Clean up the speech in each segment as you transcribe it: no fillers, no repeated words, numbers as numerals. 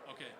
Okay.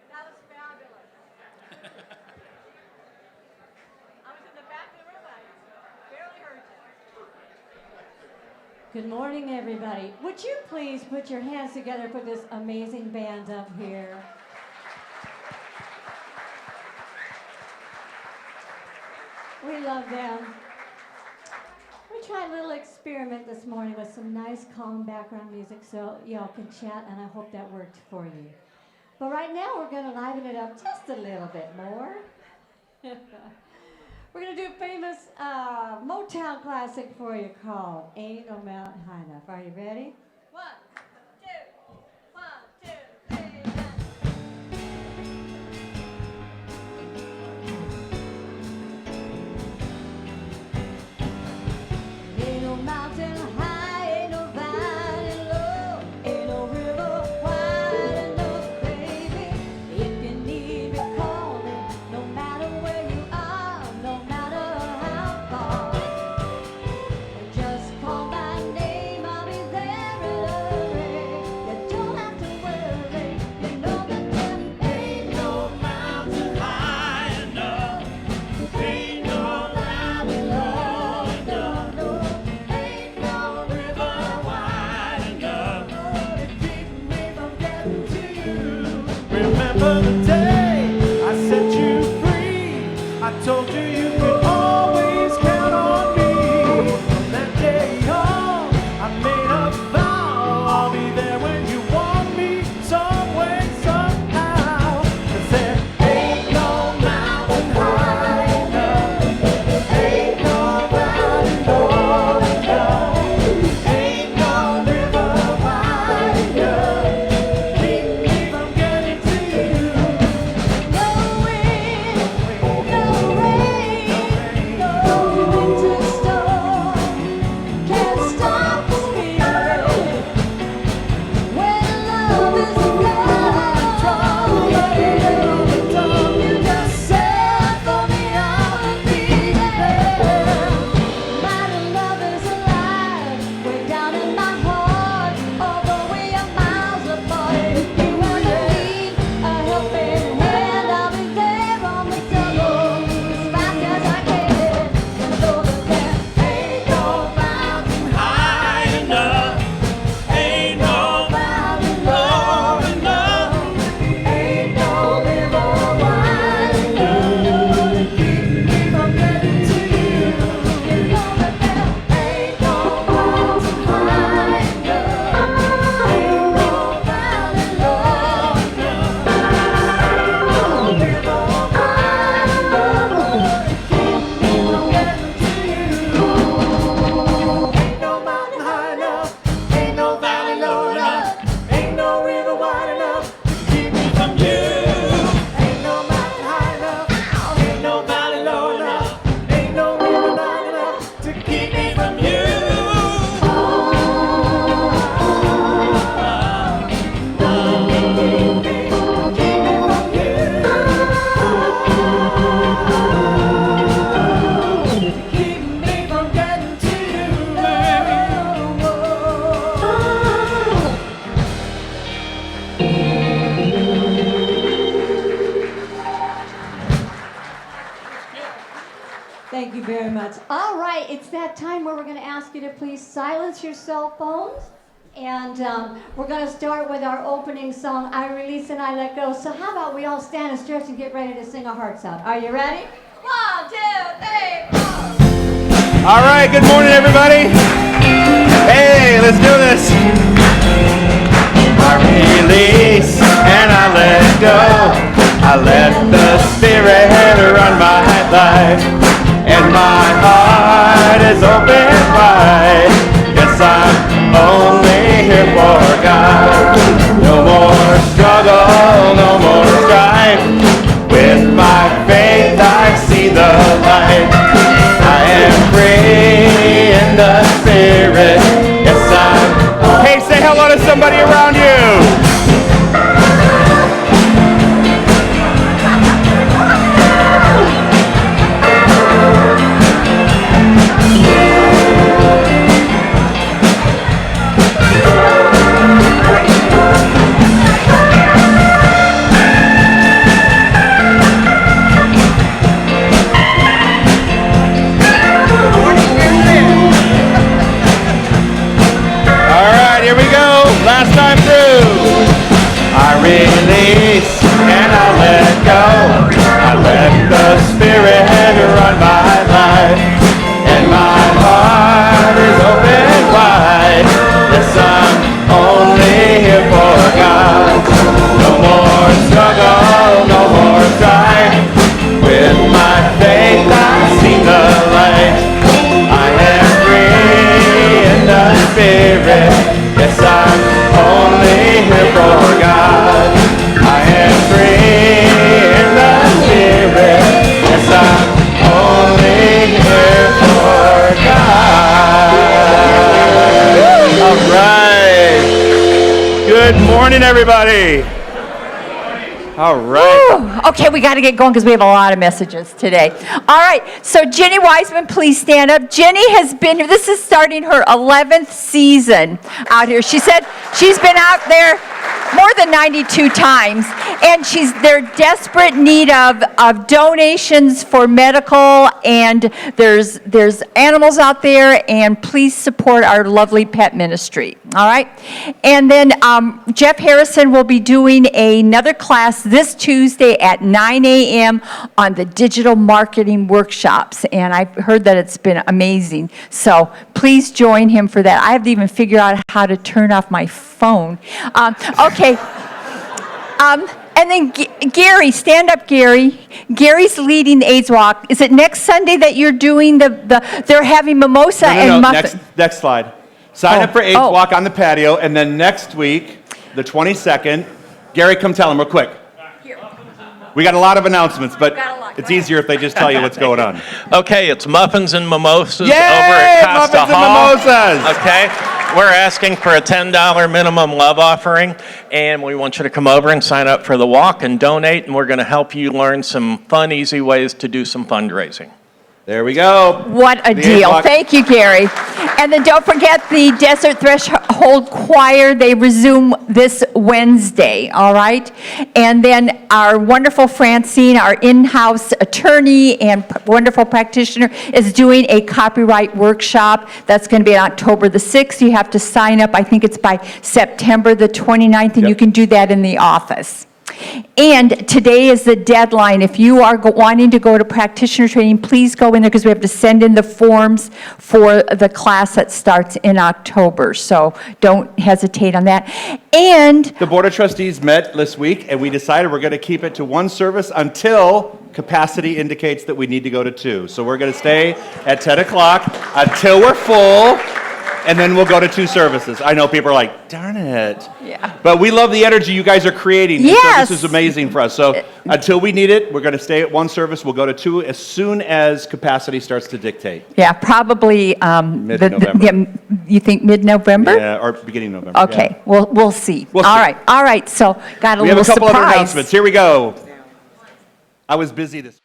That was fabulous. I was in the back of the room. I barely heard you. Good morning, everybody. Would you please put your hands together for this amazing band up here? We love them. We tried a little experiment this morning with some nice, calm background music so y'all can chat, and I hope that worked for you. But right now, we're going to liven it up just a little bit more. We're going to do a famous Motown classic for you called Ain't No Mountain High Enough. Are you ready? One, two, one, two, three, and ain't no mountain high, ain't no valley low, ain't no river wide enough, baby. If you need me, call me, no matter where you are, no matter how far. Just call my name, I'll be there in a hurry. You don't have to worry, you know that there ain't no mountain high enough, ain't no valley low enough, no, ain't no river wide enough to keep me from getting to you. Remember the day I set you free. I told you you could always count on me. From that day on, I made a vow I'll be there when you want me, some way, somehow. 'Cause there ain't no mountain high enough, ain't no valley low enough, ain't no river wide enough very much. All right, it's that time where we're going to ask you to please silence your cell phones. And we're going to start with our opening song, I Release and I Let Go. So how about we all stand and stretch and get ready to sing our hearts out. Are you ready? 1, 2, 3, 4. All right, good morning, everybody. Hey, let's do this. I release and I let go. I let the Spirit run my life, and my heart is open wide. Yes, I'm only here for God. No more struggle, no more strife. With my faith I see the light. I am free in the Spirit. Yes, I'm. Hey, say hello to somebody around you. Last time through. I release and I let go. I let the Spirit run my life, and my heart is open wide. Yes, I'm only here for God. No more struggle, no more strife. With my faith I see the light. I am free in the Spirit. Yes, I'm only here for God. I am free in the Spirit. Yes, I'm only here for God. All right. Good morning, everybody. All right. Woo. Okay, we got to get going because we have a lot of messages today. All right, so Jenny Wiseman, please stand up. Jenny has been here. This is starting her 11th season out here. She said she's been out there more than 92 times, and they're desperate need of donations for medical, and there's animals out there, and please support our lovely pet ministry. All right, and then Jeff Harrison will be doing another class this Tuesday at 9 a.m. on the digital marketing workshops, and I've heard that it's been amazing. So please join him for that. I have to even figure out how to turn off my phone. Okay. And then Gary, stand up, Gary. Gary's leading the AIDS walk. Is it next Sunday that you're doing they're having mimosa and muffins? Next slide. Sign up for AIDS walk on the patio, and then next week, the 22nd, Gary, come tell him real quick. We got a lot of announcements, but it's easier if they just tell you what's going on. Okay, it's muffins and mimosas Yay! over at Costa Muffins Hall. and mimosas! Okay, we're asking for a $10 minimum love offering, and we want you to come over and sign up for the walk and donate, and we're going to help you learn some fun, easy ways to do some fundraising. There we go. What a deal. Thank you, Gary. And then don't forget the Desert Threshold Choir. They resume this Wednesday, all right? And then our wonderful Francine, our in-house attorney and wonderful practitioner, is doing a copyright workshop. That's going to be on October the 6th. You have to sign up. I think it's by September the 29th, and you can do that in the office. And today is the deadline. If you are wanting to go to practitioner training, please go in there because we have to send in the forms for the class that starts in October. So don't hesitate on that. And the Board of Trustees met this week, and we decided we're going to keep it to one service until capacity indicates that we need to go to two. So we're going to stay at 10 o'clock until we're full. And then we'll go to two services. I know people are like, darn it. Yeah. But we love the energy you guys are creating. Yes. So this is amazing for us. So until we need it, we're going to stay at one service. We'll go to two as soon as capacity starts to dictate. yeah, probably Mid-November. you think mid-November? Yeah, or beginning of November. Okay, Yeah. we'll see. We'll All see. right. All right. So got a We have little a couple surprise. other announcements. Here we go. I was busy this.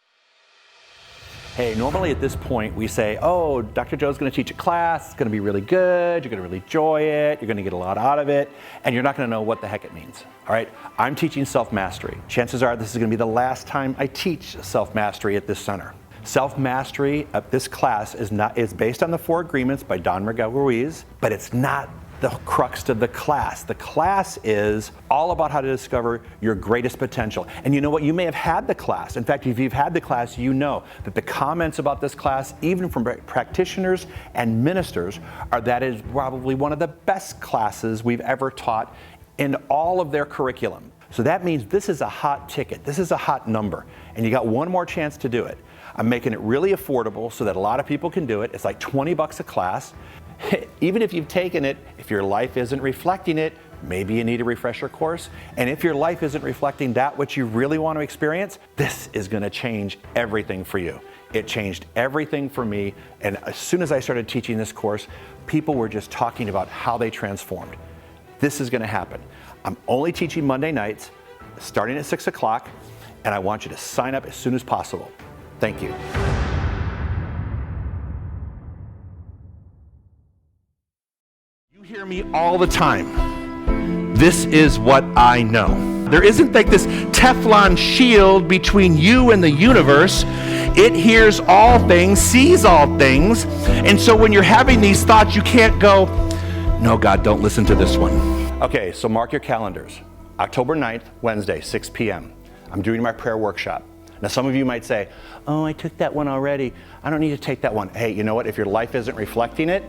Hey, normally at this point we say, oh, Dr. Joe's going to teach a class, it's going to be really good, you're going to really enjoy it, you're going to get a lot out of it, and you're not going to know what the heck it means. All right, I'm teaching self-mastery. Chances are this is going to be the last time I teach self-mastery at this center. Self-mastery of this class is based on the 4 agreements by Don Miguel Ruiz, but it's not the crux of the class. The class is all about how to discover your greatest potential. And you know what? You may have had the class. In fact, if you've had the class, you know that the comments about this class, even from practitioners and ministers, are that it is probably one of the best classes we've ever taught in all of their curriculum. So that means this is a hot ticket. This is a hot number. And you got one more chance to do it. I'm making it really affordable so that a lot of people can do it. It's like 20 bucks a class. Even if you've taken it, if your life isn't reflecting it, maybe you need a refresher course. And if your life isn't reflecting that which you really want to experience, this is going to change everything for you. It changed everything for me. And as soon as I started teaching this course, people were just talking about how they transformed. This is going to happen. I'm only teaching Monday nights, starting at 6 o'clock, and I want you to sign up as soon as possible. Thank you. You hear me all the time. This is what I know. There isn't like this Teflon shield between you and the universe. It hears all things, sees all things. And so when you're having these thoughts, you can't go, no, God, don't listen to this one. Okay, so mark your calendars. October 9th, Wednesday, 6 p.m. I'm doing my prayer workshop. Now, some of you might say, oh, I took that one already. I don't need to take that one. Hey, you know what? If your life isn't reflecting it,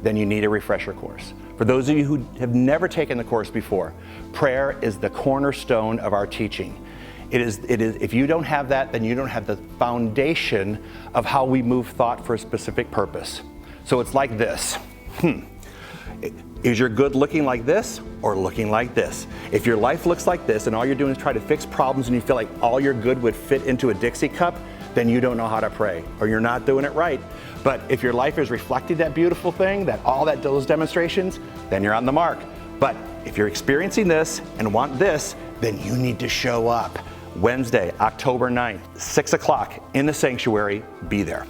then you need a refresher course. For those of you who have never taken the course before, prayer is the cornerstone of our teaching. It is, if you don't have that, then you don't have the foundation of how we move thought for a specific purpose. So it's like this. Is your good looking like this or looking like this? If your life looks like this and all you're doing is try to fix problems and you feel like all your good would fit into a Dixie cup, then you don't know how to pray or you're not doing it right. But if your life is reflecting that beautiful thing, those demonstrations, then you're on the mark. But if you're experiencing this and want this, then you need to show up. Wednesday, October 9th, 6 o'clock in the sanctuary, be there.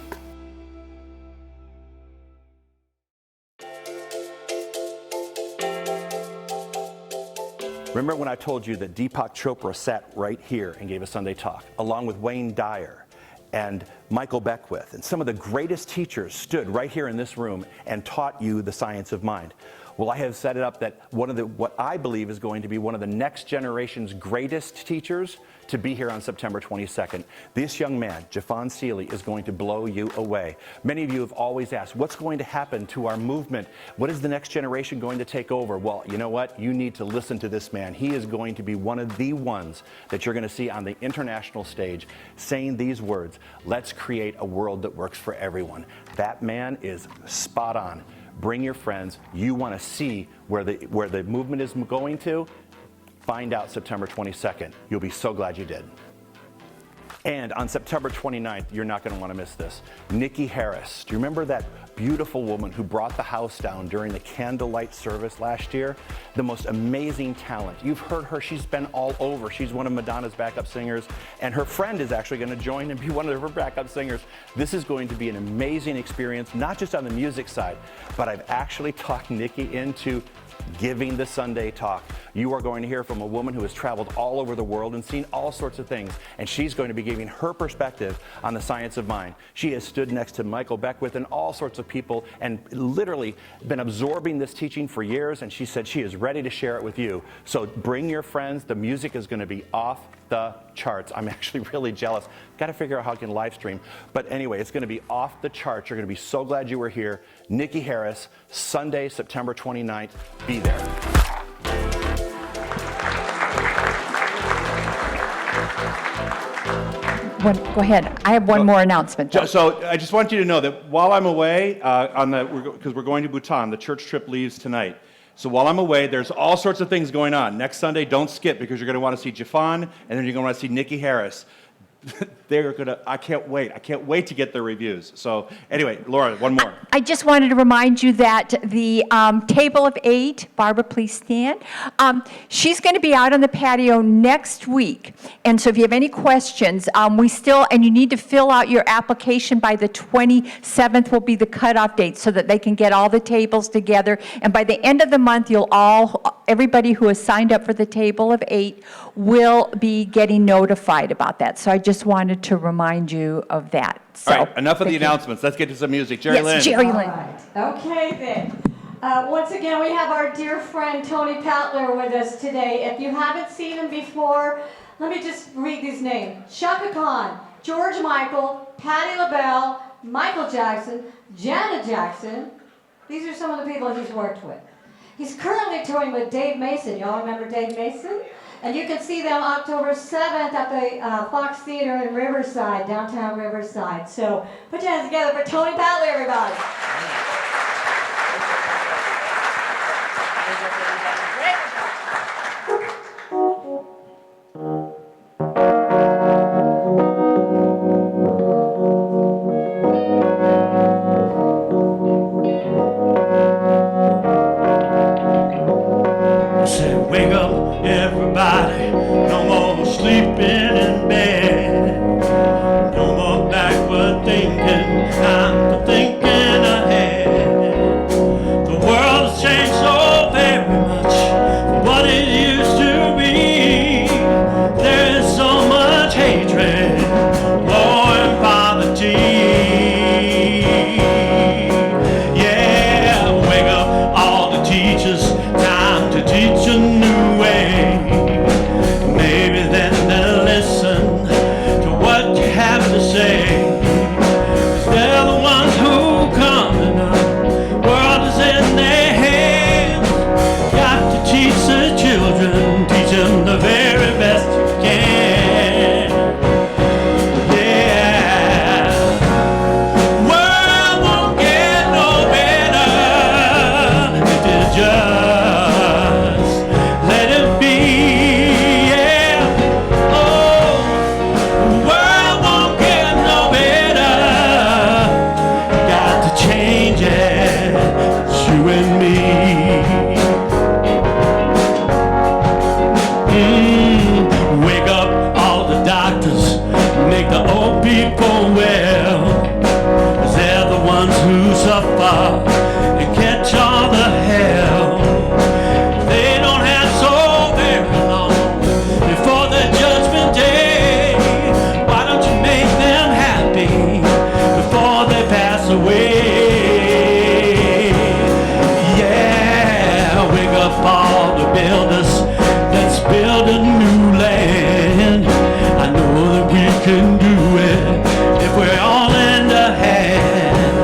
Remember when I told you that Deepak Chopra sat right here and gave a Sunday talk, along with Wayne Dyer and Michael Beckwith, and some of the greatest teachers stood right here in this room and taught you the science of mind. Well, I have set it up that what I believe is going to be one of the next generation's greatest teachers to be here on September 22nd. This young man, Jafon Seeley, is going to blow you away. Many of you have always asked, what's going to happen to our movement? What is the next generation going to take over? Well, you know what? You need to listen to this man. He is going to be one of the ones that you're going to see on the international stage saying these words, let's create a world that works for everyone. That man is spot on. Bring your friends. You want to see where the movement is going to? Find out September 22nd. You'll be so glad you did. And on September 29th, you're not going to want to miss this. Nikki Harris. Do you remember that beautiful woman who brought the house down during the candlelight service last year? The most amazing talent. You've heard her. She's been all over. She's one of Madonna's backup singers, and her friend is actually going to join and be one of her backup singers. This is going to be an amazing experience, not just on the music side, but I've actually talked Nikki into giving the Sunday talk. You are going to hear from a woman who has traveled all over the world and seen all sorts of things, and she's going to be giving her perspective on the science of mind. She has stood next to Michael Beckwith and all sorts of people and literally been absorbing this teaching for years, and she said she is ready to share it with you. So bring your friends. The music is going to be off the charts. I'm actually really jealous. Got to figure out how I can live stream. But anyway, it's going to be off the charts. You're going to be so glad you were here. Nikki Harris, Sunday, September 29th. Be there. Go ahead. I have one more announcement. So I just want you to know that while I'm away, because we're going to Bhutan, the church trip leaves tonight. So while I'm away, there's all sorts of things going on. Next Sunday, don't skip, because you're going to want to see Jafon, and then you're going to want to see Nikki Harris. I can't wait. I can't wait to get their reviews. So anyway, Laura, one more. I just wanted to remind you that the table of 8, Barbara, please stand. She's going to be out on the patio next week. And so if you have any questions, and you need to fill out your application by the 27th will be the cutoff date so that they can get all the tables together. And by the end of the month, everybody who has signed up for the table of 8 will be getting notified about that. So I just just wanted to remind you of that. So, All right, enough of the thank you. announcements. Let's get to some music. Jerry Lynn. Yes, Jerry Lynn. Okay then. Once again, we have our dear friend Tony Patler with us today. If you haven't seen him before, let me just read these names. Shaka Khan, George Michael, Patti LaBelle, Michael Jackson, Janet Jackson. These are some of the people he's worked with. He's currently touring with Dave Mason. Y'all remember Dave Mason? And you can see them October 7th at the Fox Theater in Riverside, downtown Riverside. So put your hands together for Tony Patler, everybody. I said, wake up, everybody. No more sleeping in bed. No more backward thinking. Time for thinking ahead. The world has changed so very much from what it used to be. There is so much hatred, war and poverty. Yeah, wake up all the teachers. Time to teach a new way. Maybe then they'll listen to what you have to say. 'Cause they're the ones who come to know. World is in their hands. Got to teach the children. Teach them the very best you can. Yeah. World won't get no better if it just let it be, yeah. Oh, the world won't get no better. Got to change it, it's you and me. Wake up all the doctors, make the old people well. 'Cause they're the ones who suffer and catch all the hell. They don't have so very long before the judgment day. Why don't you make them happy before they pass away? Yeah, wake up all the builders. Let's build a new land. I know that we can do it if we're all in the hand.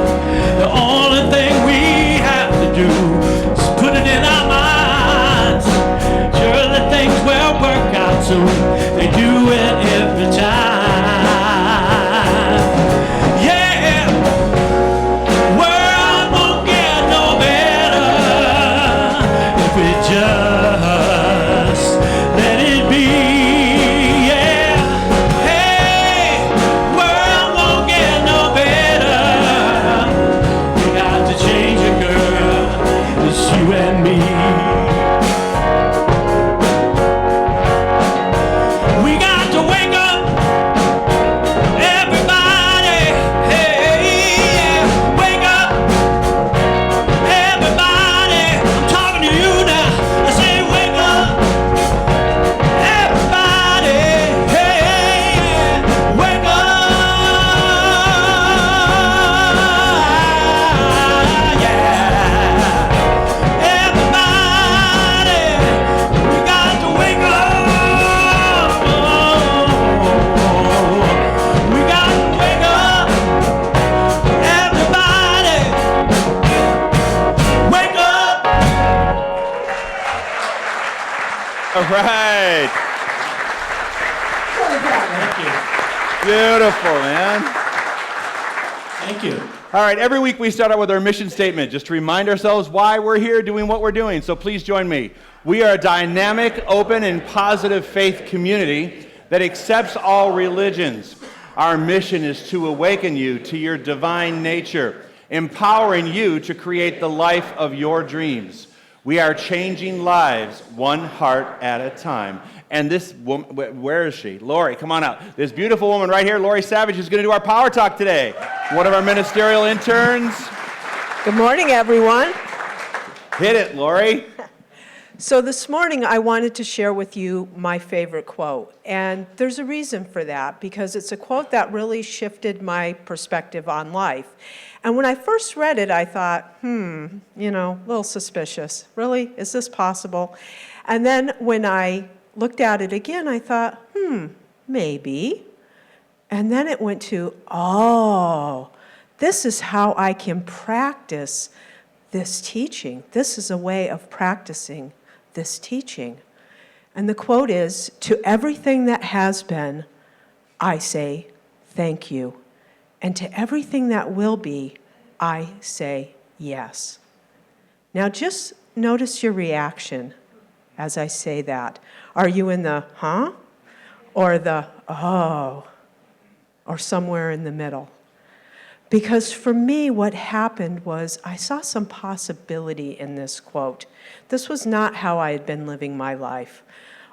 The only thing we have to do is put it in our minds. Surely things will work out soon. They do it every time. Yeah, world won't get no better if we just let it be. Yeah, hey, world won't get no better. We got to change it, girl. It's you and me. We got to wake up, everybody. Hey, yeah, wake up, everybody. I'm talking to you now. I say, wake up, everybody. Hey, yeah, wake up, yeah, everybody. We got to wake up. We got to wake up, everybody. Wake up. All right. Beautiful, man. Thank you. All right, every week we start out with our mission statement, just to remind ourselves why we're here doing what we're doing. So please join me. We are a dynamic, open, and positive faith community that accepts all religions. Our mission is to awaken you to your divine nature, empowering you to create the life of your dreams. We are changing lives one heart at a time. And this woman, where is she? Lori, come on out. This beautiful woman right here, Lori Savage, is going to do our Power Talk today. One of our ministerial interns. Good morning, everyone. Hit it, Lori. So this morning, I wanted to share with you my favorite quote. And there's a reason for that, because it's a quote that really shifted my perspective on life. And when I first read it, I thought, a little suspicious. Really? Is this possible? And then when I looked at it again, I thought, maybe. And then it went to, this is how I can practice this teaching. This is a way of practicing this teaching. And the quote is, "To everything that has been, I say thank you. And to everything that will be, I say yes." Now just notice your reaction as I say that. Are you in the huh? Or the oh? Or somewhere in the middle? Because for me, what happened was I saw some possibility in this quote. This was not how I had been living my life.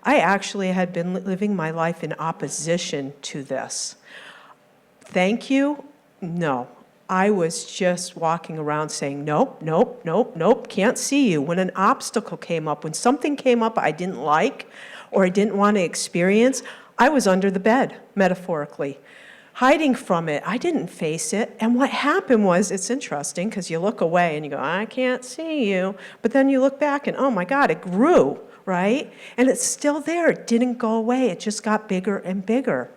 I actually had been living my life in opposition to this. Thank you? No. I was just walking around saying, nope, nope, nope, nope, can't see you. When an obstacle came up, when something came up I didn't like or I didn't want to experience, I was under the bed, metaphorically, hiding from it. I didn't face it. And what happened was, it's interesting because you look away and you go, I can't see you. But then you look back and, oh my God, it grew, right? And it's still there. It didn't go away. It just got bigger and bigger.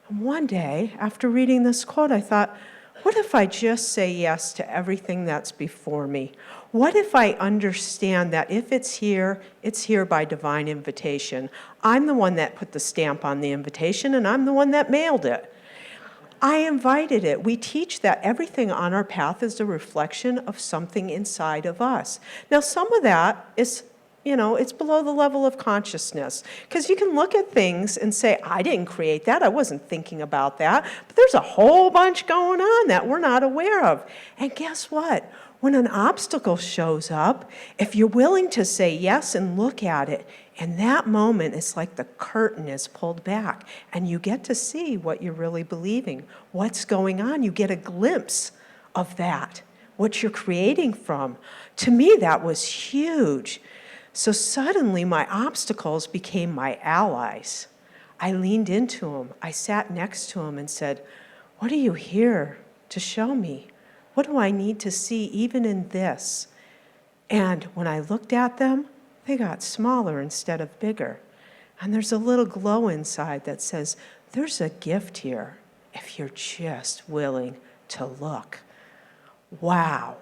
And one day, after reading this quote, I thought, what if I just say yes to everything that's before me? What if I understand that if it's here by divine invitation? I'm the one that put the stamp on the invitation, and I'm the one that mailed it. I invited it. We teach that everything on our path is a reflection of something inside of us. Now, some of that is, it's below the level of consciousness. Because you can look at things and say, I didn't create that. I wasn't thinking about that. But there's a whole bunch going on that we're not aware of. And guess what? When an obstacle shows up, if you're willing to say yes and look at it, in that moment, it's like the curtain is pulled back, and you get to see what you're really believing, what's going on. You get a glimpse of that, what you're creating from. To me, that was huge. So suddenly, my obstacles became my allies. I leaned into them. I sat next to them and said, what are you here to show me? What do I need to see even in this? And when I looked at them, they got smaller instead of bigger. And there's a little glow inside that says, there's a gift here if you're just willing to look. Wow.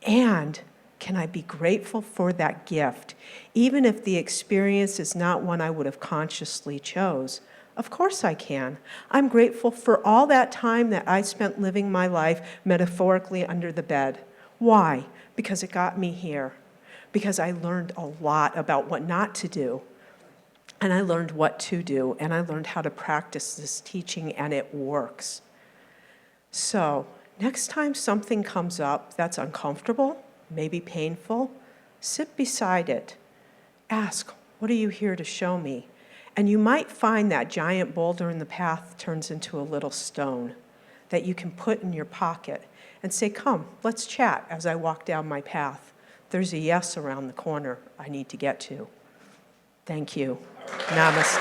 And can I be grateful for that gift, even if the experience is not one I would have consciously chose? Of course I can. I'm grateful for all that time that I spent living my life metaphorically under the bed. Why? Because it got me here. Because I learned a lot about what not to do. And I learned what to do. And I learned how to practice this teaching, and it works. So, next time something comes up that's uncomfortable, maybe painful, sit beside it. Ask, what are you here to show me? And you might find that giant boulder in the path turns into a little stone that you can put in your pocket and say, come, let's chat as I walk down my path. There's a yes around the corner I need to get to. Thank you. Namaste.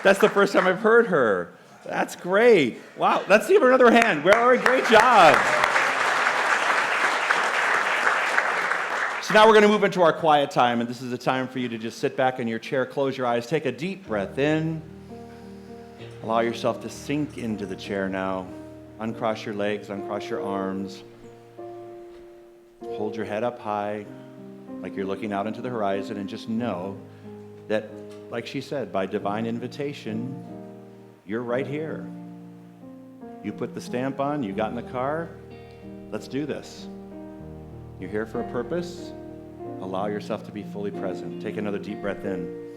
That's the first time I've heard her. That's great. Wow, let's give her another hand. All right, great job. So now we're going to move into our quiet time, and this is a time for you to just sit back in your chair, close your eyes, take a deep breath in. Allow yourself to sink into the chair now. Uncross your legs, uncross your arms. Hold your head up high, like you're looking out into the horizon, and just know that, like she said, by divine invitation, you're right here. You put the stamp on, you got in the car, let's do this. You're here for a purpose. Allow yourself to be fully present. Take another deep breath in.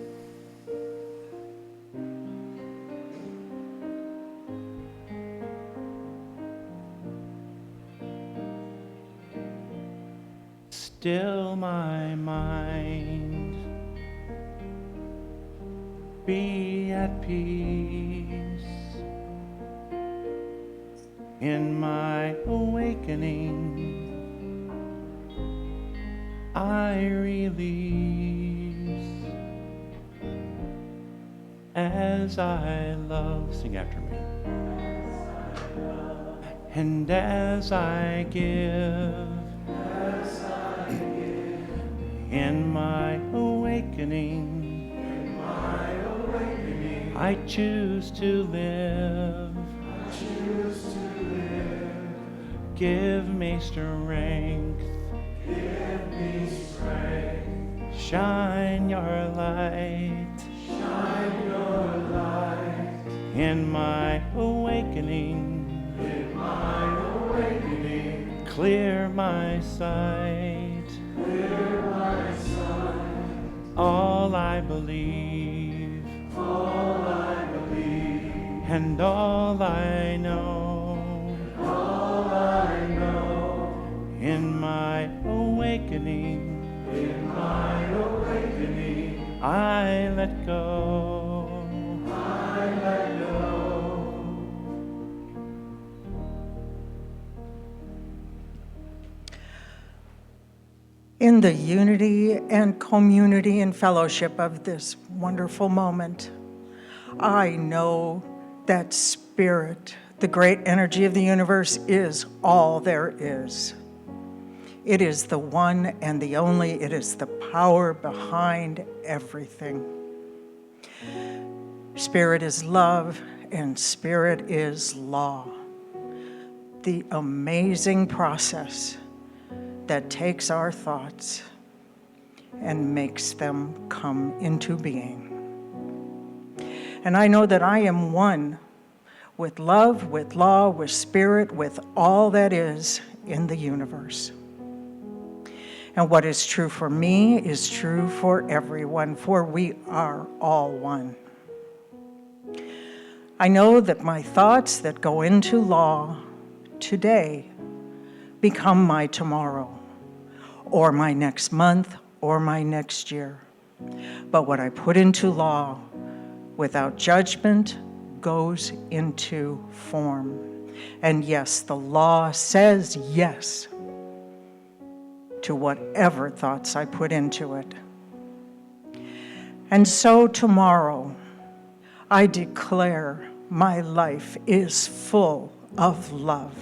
Still my mind, be at peace. In my awakening, I release as I love. Sing after me. And as I give, in my awakening, I choose to live. Give me strength. Shine your light. In my awakening. Clear my sight. All I believe. And all I know. In my awakening. I let go. In the unity and community and fellowship of this wonderful moment, I know that spirit, the great energy of the universe, is all there is. It is the one and the only. It is the power behind everything. Spirit is love, and spirit is law. The amazing process that takes our thoughts and makes them come into being. And I know that I am one with love, with law, with spirit, with all that is in the universe. And what is true for me is true for everyone, for we are all one. I know that my thoughts that go into law today become my tomorrow, or my next month, or my next year. But what I put into law without judgment goes into form. And yes, the law says yes to whatever thoughts I put into it. And so tomorrow, I declare my life is full of love.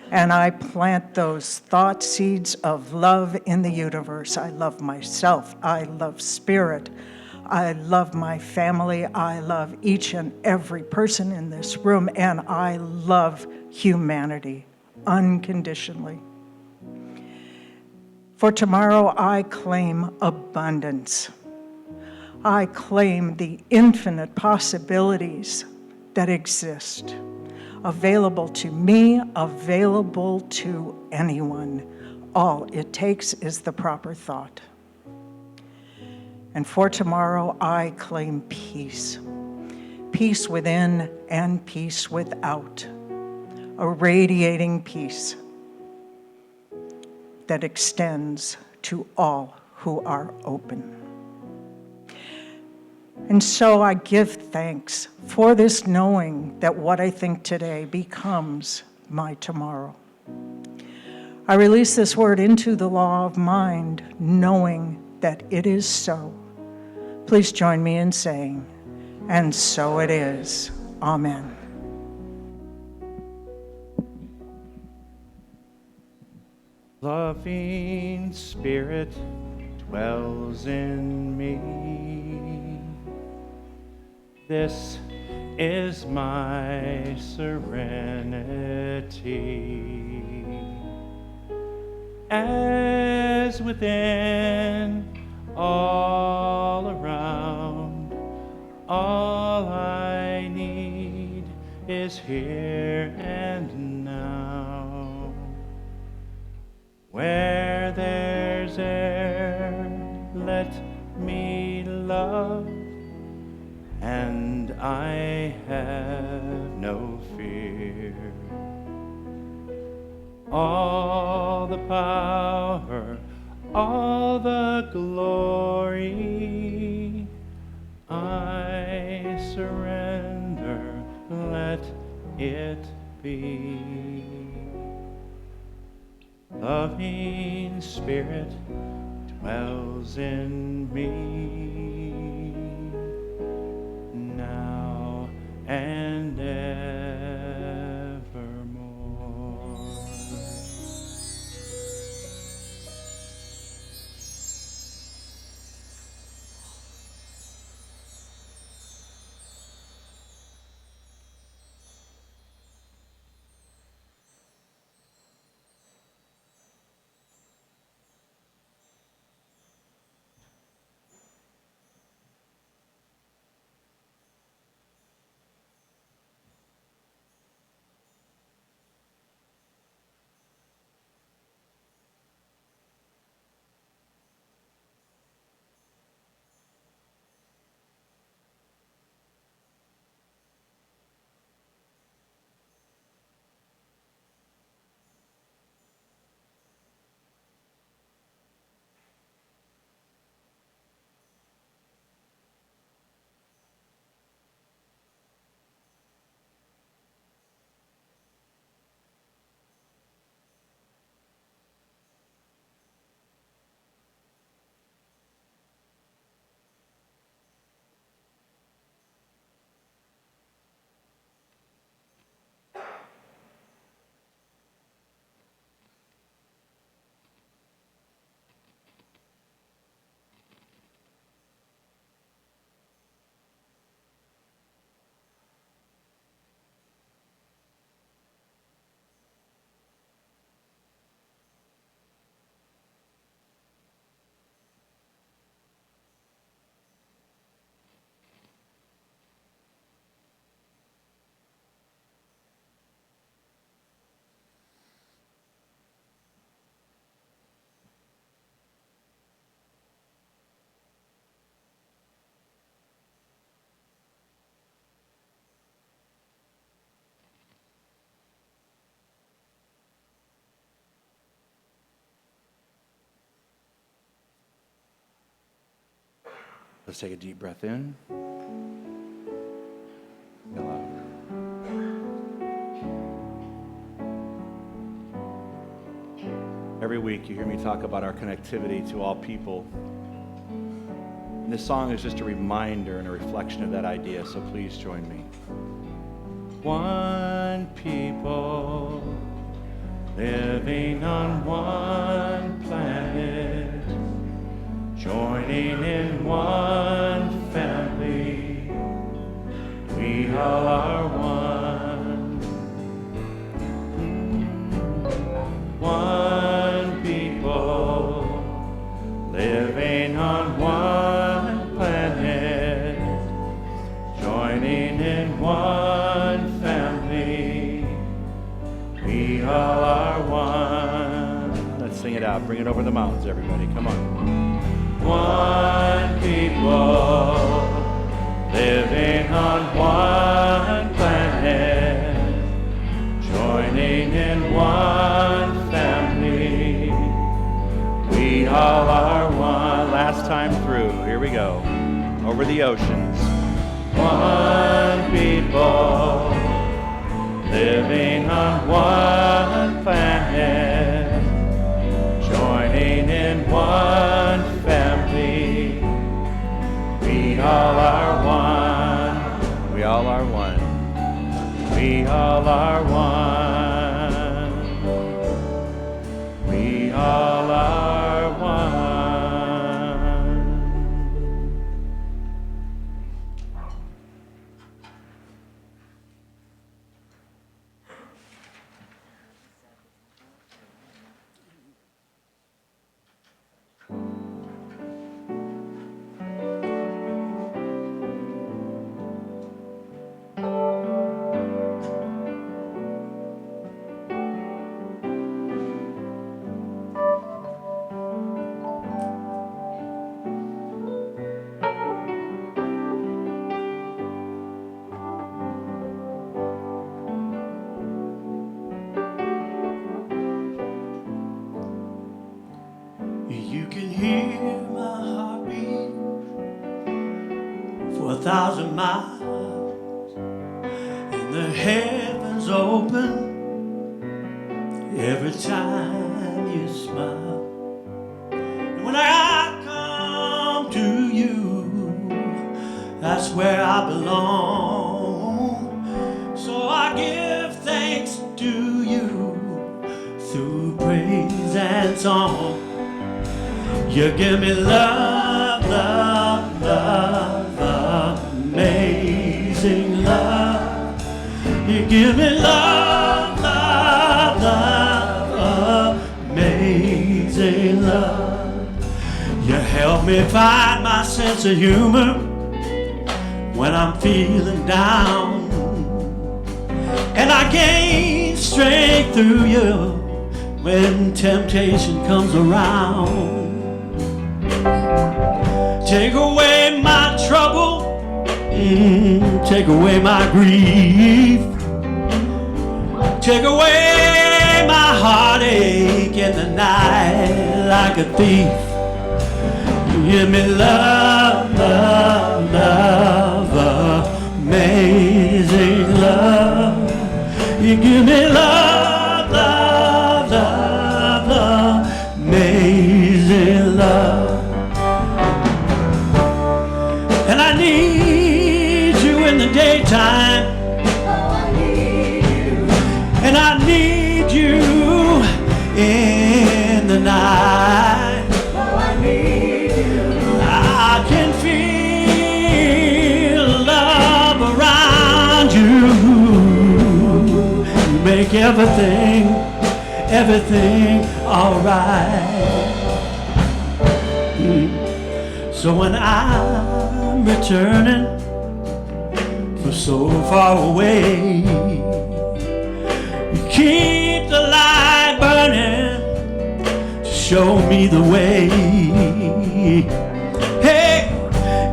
And I plant those thought seeds of love in the universe. I love myself. I love spirit. I love my family. I love each and every person in this room. And I love humanity unconditionally. For tomorrow, I claim abundance. I claim the infinite possibilities that exist, available to me, available to anyone. All it takes is the proper thought. And for tomorrow, I claim peace. Peace within and peace without. A radiating peace that extends to all who are open. And so I give thanks for this knowing that what I think today becomes my tomorrow. I release this word into the law of mind, knowing that it is so. Please join me in saying, and so it is. Amen. Loving Spirit dwells in me. This is my serenity. As within, all around, all I need is here and now. Where there's air, let me love, and I have no fear. All the power, all the glory, I surrender, let it be. Loving Spirit dwells in me now and evermore. Let's take a deep breath in. Exhale out. Every week you hear me talk about our connectivity to all people. And this song is just a reminder and a reflection of that idea, so please join me. One people living on one planet, joining in one family, we all are one. One people living on one planet, joining in one family, we all are one. Let's sing it out. Bring it over the mountains, everybody. Come on. One people living on one planet, joining in one family, we all are one. Last time through, here we go, over the oceans. One people living on one planet, joining in one family, we all are one. We all are one. We all are one. We all are one. every time you smile. And when I come to you, that's where I belong. So I give thanks to you through praise and song. You give me love, love, love, amazing love. You give me love, love, love, amazing love. You help me find my sense of humor when I'm feeling down. And I gain strength through you when temptation comes around. Take away my trouble, take away my grief, take away my heartache in the night like a thief. You give me love, love, love, amazing love. You give me love, love, love, love, amazing love. And I need you in the daytime. And I need you in the night. I can feel love around you. You make everything, everything alright. So when I'm returning from so far away, you keep the light burning to show me the way. Hey,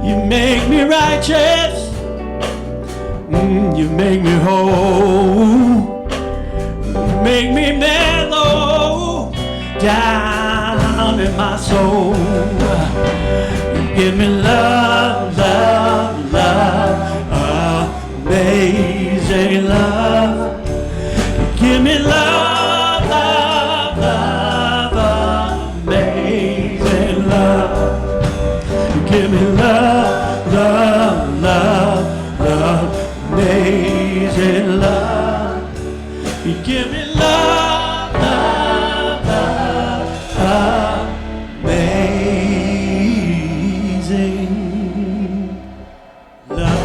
you make me righteous, you make me whole, you make me mellow down in my soul. Give me love, love, love, amazing love. Give me love, love, love, amazing love. Give me love, love, love, love, amazing love. Give me love, love, love, amazing love.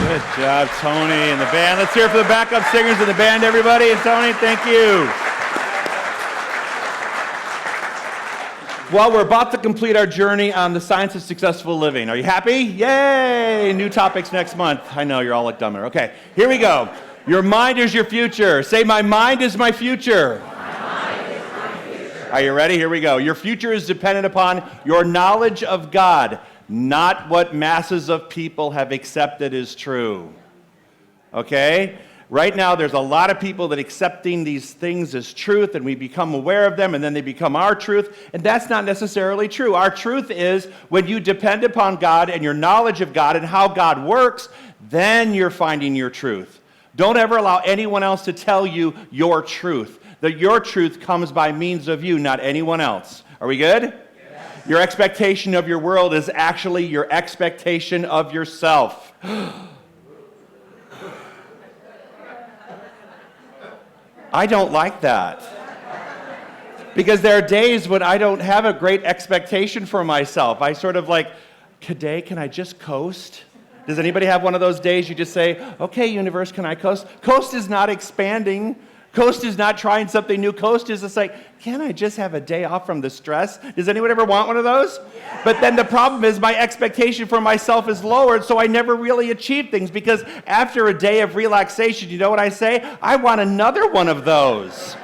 Good job, Tony and the band. Let's hear it for the backup singers and the band, everybody. And Tony, thank you. Well, we're about to complete our journey on the science of successful living. Are you happy? Yay! New topics next month. I know, you're all like dumber. Okay, here we go. Your mind is your future. Say, my mind is my future. Are you ready? Here we go. Your future is dependent upon your knowledge of God, not what masses of people have accepted as true. Okay? Right now, there's a lot of people that accepting these things as truth, and we become aware of them, and then they become our truth, and that's not necessarily true. Our truth is when you depend upon God and your knowledge of God and how God works, then you're finding your truth. Don't ever allow anyone else to tell you your truth. That your truth comes by means of you, not anyone else. Are we good? Yes. Your expectation of your world is actually your expectation of yourself. I don't like that. Because there are days when I don't have a great expectation for myself. I sort of like, today, can I just coast? Does anybody have one of those days you just say, okay, universe, can I coast? Coast is not expanding. Coast is not trying something new. Coast is just like, can I just have a day off from the stress? Does anyone ever want one of those? Yeah. But then the problem is my expectation for myself is lowered, so I never really achieve things, because after a day of relaxation, you know what I say? I want another one of those.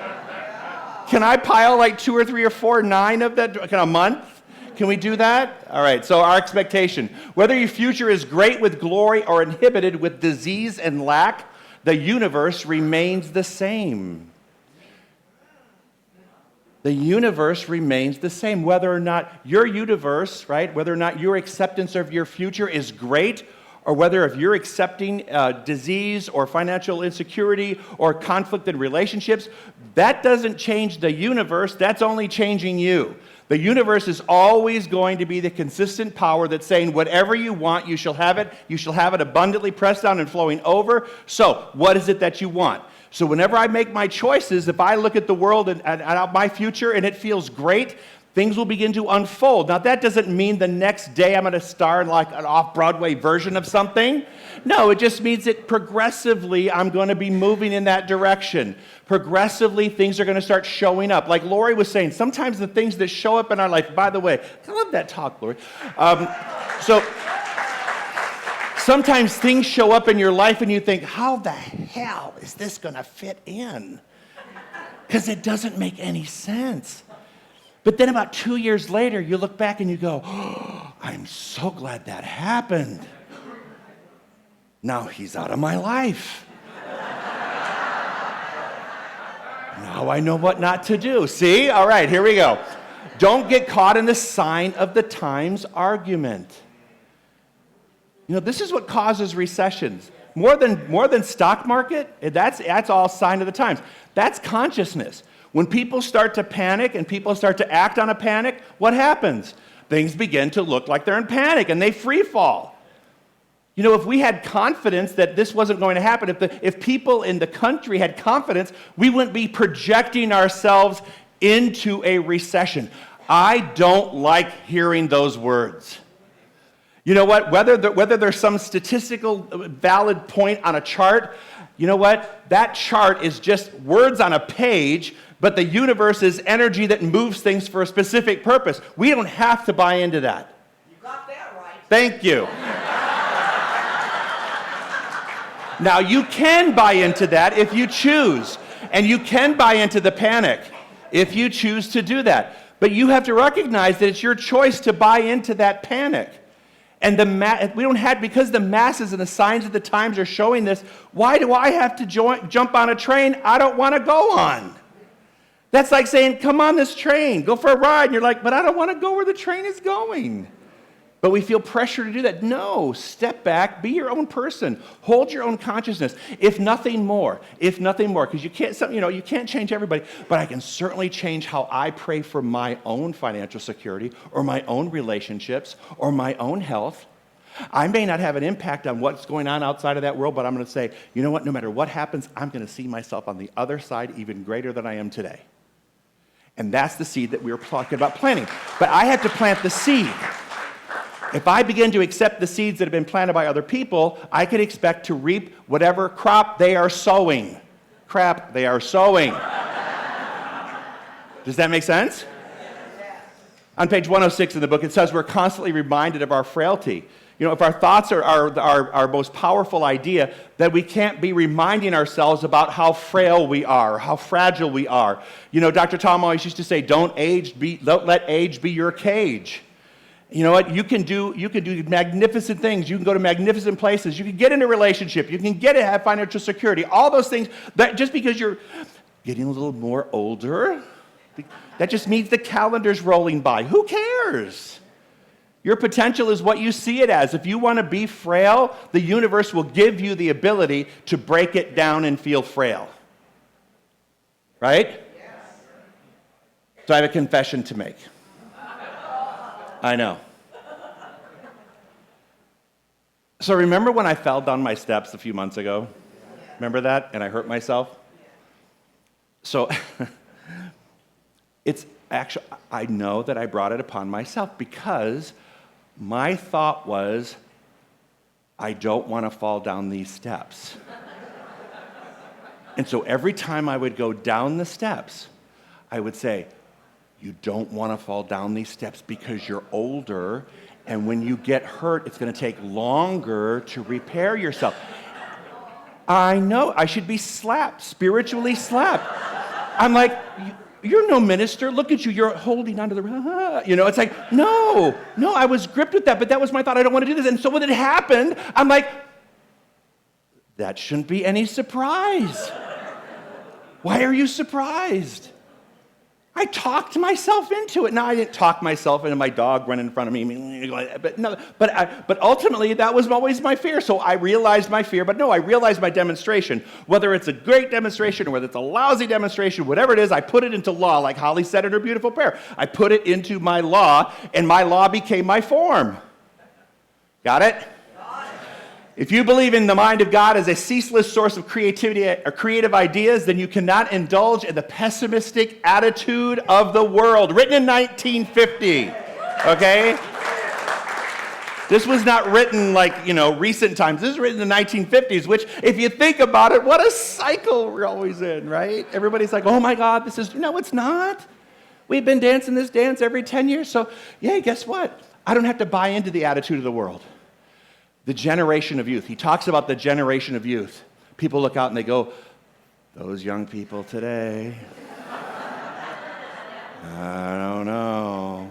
Can I pile like 2 or 3 or 4, 9 of that in a month? Can we do that? All right, so our expectation. Whether your future is great with glory or inhibited with disease and lack, the universe remains the same. The universe remains the same. Whether or not your universe, right, whether or not your acceptance of your future is great or whether if you're accepting disease or financial insecurity or conflict in relationships, that doesn't change the universe, that's only changing you. The universe is always going to be the consistent power that's saying, whatever you want, you shall have it abundantly pressed down and flowing over. So, what is it that you want? So whenever I make my choices, if I look at the world and at my future and it feels great, things will begin to unfold. Now, that doesn't mean the next day I'm going to star in like an off-Broadway version of something. No, it just means that progressively I'm going to be moving in that direction. Progressively, things are going to start showing up. Like Lori was saying, sometimes the things that show up in our life, by the way, I love that talk, Lori. Sometimes things show up in your life and you think, how the hell is this going to fit in? Because it doesn't make any sense. But then about 2 years later, you look back and you go, oh, I'm so glad that happened. Now he's out of my life. Now I know what not to do. See? All right, here we go. Don't get caught in the sign of the times argument. You know, this is what causes recessions. More than stock market, that's all sign of the times. That's consciousness. When people start to panic and people start to act on a panic, what happens? Things begin to look like they're in panic and they free fall. You know, if we had confidence that this wasn't going to happen, if people in the country had confidence, we wouldn't be projecting ourselves into a recession. I don't like hearing those words. You know what? Whether there's some statistical valid point on a chart, you know what? That chart is just words on a page, but the universe is energy that moves things for a specific purpose. We don't have to buy into that. You got that right. Thank you. Now, you can buy into that if you choose, and you can buy into the panic if you choose to do that. But you have to recognize that it's your choice to buy into that panic. And because the masses and the signs of the times are showing this, why do I have to jump on a train I don't want to go on? That's like saying, come on this train, go for a ride. And you're like, but I don't want to go where the train is going. But we feel pressure to do that. No, step back, be your own person, hold your own consciousness. If nothing more, because you can't change everybody, but I can certainly change how I pray for my own financial security or my own relationships or my own health. I may not have an impact on what's going on outside of that world, but I'm going to say, you know what, no matter what happens, I'm going to see myself on the other side even greater than I am today. And that's the seed that we were talking about planting. But I had to plant the seed. If I begin to accept the seeds that have been planted by other people, I can expect to reap whatever crop they are sowing. Crap they are sowing. Does that make sense? On page 106 of the book, it says we're constantly reminded of our frailty. You know, if our thoughts are our most powerful idea, then we can't be reminding ourselves about how frail we are, how fragile we are. You know, Dr. Tom always used to say, don't let age be your cage. You know what? You can do magnificent things. You can go to magnificent places. You can get in a relationship. You can have financial security. All those things. That just because you're getting a little more older, that just means the calendar's rolling by. Who cares? Your potential is what you see it as. If you want to be frail, the universe will give you the ability to break it down and feel frail. Right? Yes. So I have a confession to make. I know. So remember when I fell down my steps a few months ago? Remember that? And I hurt myself? So it's actually, I know that I brought it upon myself because my thought was, I don't want to fall down these steps. And so every time I would go down the steps, I would say, you don't want to fall down these steps because you're older, and when you get hurt, it's going to take longer to repair yourself. I know, I should be slapped, spiritually slapped. I'm like, you're no minister, look at you, you're holding onto the, you know, it's like, no, I was gripped with that, but that was my thought, I don't want to do this. And so when it happened, I'm like, that shouldn't be any surprise. Why are you surprised? I talked myself into it. Now, I didn't talk myself into my dog running in front of me, but ultimately, that was always my fear. So I realized my fear, but no, I realized my demonstration. Whether it's a great demonstration or whether it's a lousy demonstration, whatever it is, I put it into law, like Holly said in her beautiful prayer. I put it into my law, and my law became my form. Got it? If you believe in the mind of God as a ceaseless source of creativity or creative ideas, then you cannot indulge in the pessimistic attitude of the world. Written in 1950, okay? This was not written like, recent times. This is written in the 1950s, which, if you think about it, what a cycle we're always in, right? Everybody's like, oh my God, this is, no, it's not. We've been dancing this dance every 10 years, so, yeah, guess what? I don't have to buy into the attitude of the world. The generation of youth. He talks about the generation of youth. People look out and they go, those young people today, I don't know.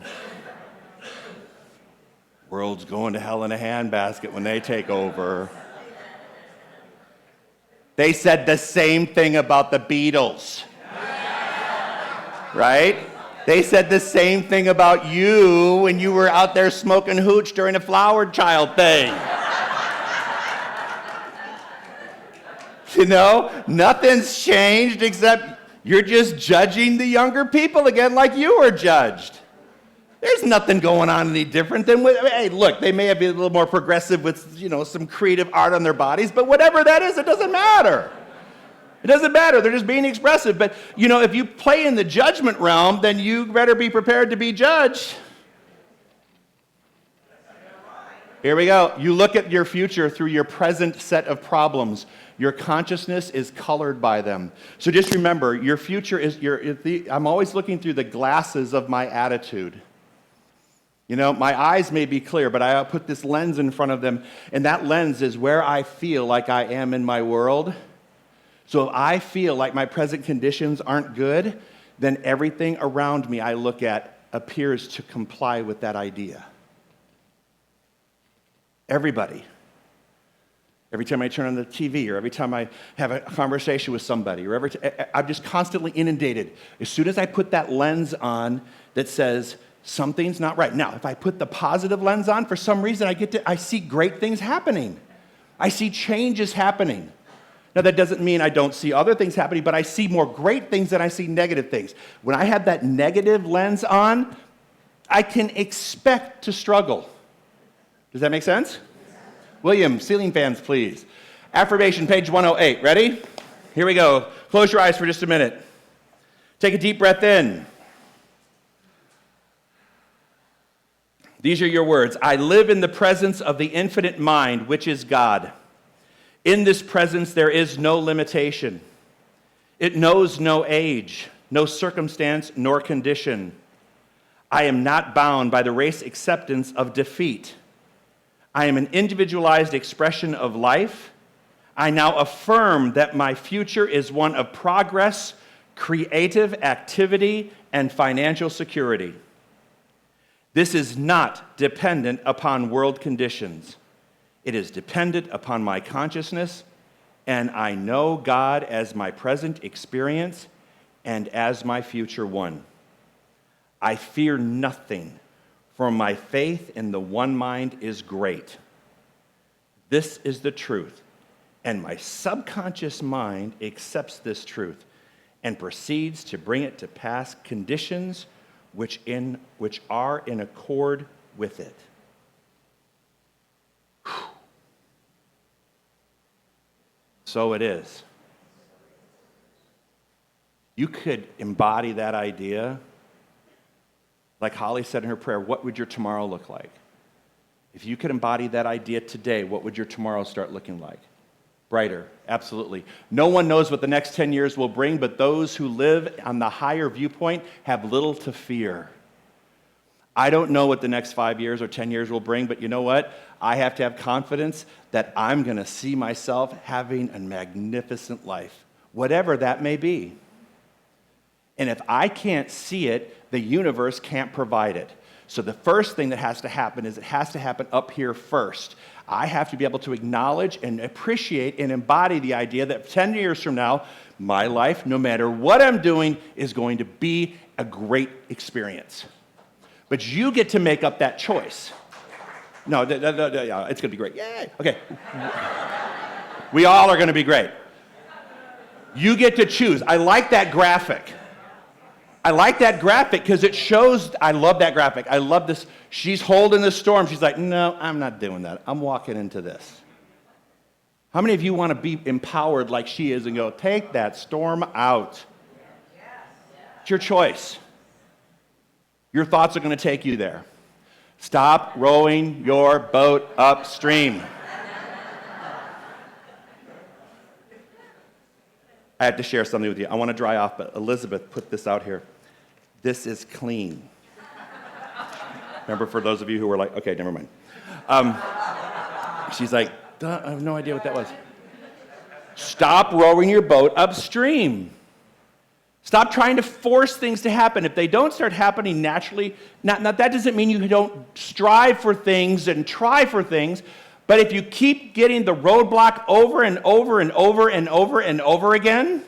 World's going to hell in a handbasket when they take over. They said the same thing about the Beatles. Right? They said the same thing about you when you were out there smoking hooch during a flower child thing. Nothing's changed except you're just judging the younger people again like you were judged. There's nothing going on any different than, hey, look, they may have been a little more progressive with, some creative art on their bodies, but whatever that is, it doesn't matter. It doesn't matter. They're just being expressive. But, if you play in the judgment realm, then you better be prepared to be judged. Here we go. You look at your future through your present set of problems. Your consciousness is colored by them. So just remember, your future is I'm always looking through the glasses of my attitude. My eyes may be clear, but I put this lens in front of them, and that lens is where I feel like I am in my world. So if I feel like my present conditions aren't good, then everything around me I look at appears to comply with that idea. Everybody. Every time I turn on the TV, or every time I have a conversation with somebody, or I'm just constantly inundated. As soon as I put that lens on that says something's not right. Now, if I put the positive lens on, for some reason I see great things happening. I see changes happening. Now, that doesn't mean I don't see other things happening, but I see more great things than I see negative things. When I have that negative lens on, I can expect to struggle. Does that make sense? William, ceiling fans, please. Affirmation, page 108. Ready? Here we go. Close your eyes for just a minute. Take a deep breath in. These are your words. I live in the presence of the infinite mind, which is God. In this presence, there is no limitation. It knows no age, no circumstance, nor condition. I am not bound by the race acceptance of defeat. I am an individualized expression of life. I now affirm that my future is one of progress, creative activity, and financial security. This is not dependent upon world conditions. It is dependent upon my consciousness, and I know God as my present experience and as my future one. I fear nothing, for my faith in the one mind is great. This is the truth, and my subconscious mind accepts this truth and proceeds to bring it to pass conditions which are in accord with it. So it is. You could embody that idea. Like Holly said in her prayer, what would your tomorrow look like? If you could embody that idea today, what would your tomorrow start looking like? Brighter, absolutely. No one knows what the next 10 years will bring, but those who live on the higher viewpoint have little to fear. I don't know what the next 5 years or 10 years will bring, but you know what? I have to have confidence that I'm going to see myself having a magnificent life, whatever that may be. And if I can't see it, the universe can't provide it. So the first thing that has to happen is it has to happen up here first. I have to be able to acknowledge and appreciate and embody the idea that 10 years from now, my life, no matter what I'm doing, is going to be a great experience. But you get to make up that choice. No, yeah, it's going to be great. Yay! Okay. We all are going to be great. You get to choose. I like that graphic. I like that graphic because it shows, I love that graphic. I love this. She's holding the storm. She's like, no, I'm not doing that. I'm walking into this. How many of you want to be empowered like she is and go, take that storm out? It's your choice. Your thoughts are going to take you there. Stop rowing your boat upstream. I have to share something with you. I want to dry off, but Elizabeth put this out here. This is clean. Remember, for those of you who were like, okay, never mind. She's like, I have no idea what that was. Stop rowing your boat upstream. Stop trying to force things to happen. If they don't start happening naturally, that doesn't mean you don't strive for things and try for things, but if you keep getting the roadblock over and over and over and over and over again,